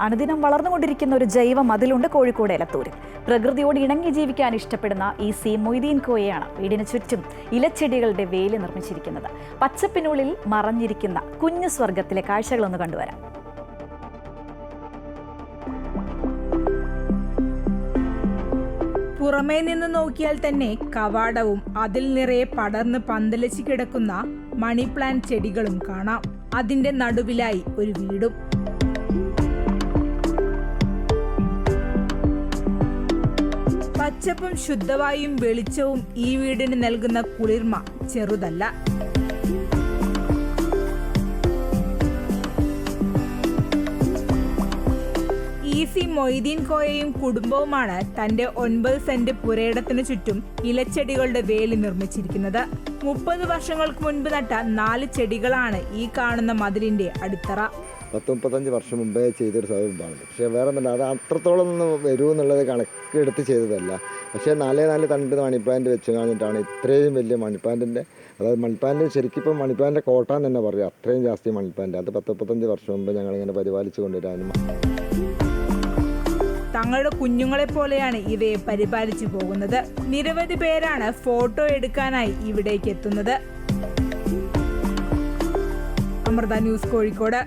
അനുദിനം വളർന്നുകൊണ്ടിരിക്കുന്ന ഒരു ജൈവ മതിലുണ്ട് കോഴിക്കോട് എലത്തൂരിൽ. പ്രകൃതിയോട് ഇണങ്ങി ജീവിക്കാൻ ഇഷ്ടപ്പെടുന്ന ഈ സി മൊയ്തീൻ കോയയാണ് വീടിന് ചുറ്റും ഇലച്ചെടികളുടെ വേലി നിർമ്മിച്ചിരിക്കുന്നത്. പച്ചപ്പിനുള്ളിൽ മറഞ്ഞിരിക്കുന്ന കുഞ്ഞു സ്വർഗത്തിലെ കാഴ്ചകളൊന്ന് കണ്ടുവരാം. പുറമേ നിന്ന് നോക്കിയാൽ തന്നെ കവാടവും അതിൽ നിറയെ പടർന്ന് പന്തലിച്ച് കിടക്കുന്ന മണി പ്ലാന്റ് ചെടികളും കാണാം. അതിന്റെ നടുവിലായി ഒരു വീടും. പച്ചപ്പും ശുദ്ധവായും വെളിച്ചവും ഈ വീടിന് നൽകുന്ന കുളിർമ ചെറുതല്ല. സി മൊയ്തീൻ കോയയും കുടുംബവുമാണ് തന്റെ 9 സെന്റ് പുരയിടത്തിനു ചുറ്റും ഇലച്ചെടികളുടെ വേലി നിർമ്മിച്ചിരിക്കുന്നത്. 30 വർഷങ്ങൾക്ക് മുൻപ് നട്ട 4 ചെടികളാണ് ഈ കാണുന്ന മതിലിന്റെ അടിത്തറ. 30-35 വർഷം മുമ്പേ ചെയ്തൊരു സംഭവമാണ്. പക്ഷേ വേറെ ഒന്നുമില്ല, അത് അത്രത്തോളം ഒന്നും വരുമെന്നുള്ളത് കണക്കെടുത്ത് ചെയ്തതല്ല. പക്ഷേ 4 തണ്ട് മണിപ്ലാന്റ് വെച്ച് കഴിഞ്ഞിട്ടാണ് ഇത്രയും വലിയ മണിപ്ലാന്റിൻ്റെ, അതായത് മണിപ്ലാന്റ് ശരിക്കും ഇപ്പം മണിപ്ലാന്റിൻ്റെ കോട്ടാൻ തന്നെ പറയും, അത്രയും ജാസ്തി മണിപ്ലാന്റ്. അത് 10-35 വർഷം മുമ്പ് ഞങ്ങളിങ്ങനെ പരിപാലിച്ചു കൊണ്ടുവരാനും. തങ്ങളുടെ കുഞ്ഞുങ്ങളെ പോലെയാണ് ഇവയെ പരിപാലിച്ചു പോകുന്നത്. നിരവധി പേരാണ് ഫോട്ടോ എടുക്കാനായി ഇവിടേക്ക് എത്തുന്നത്. അമൃത ന്യൂസ്, കോഴിക്കോട്.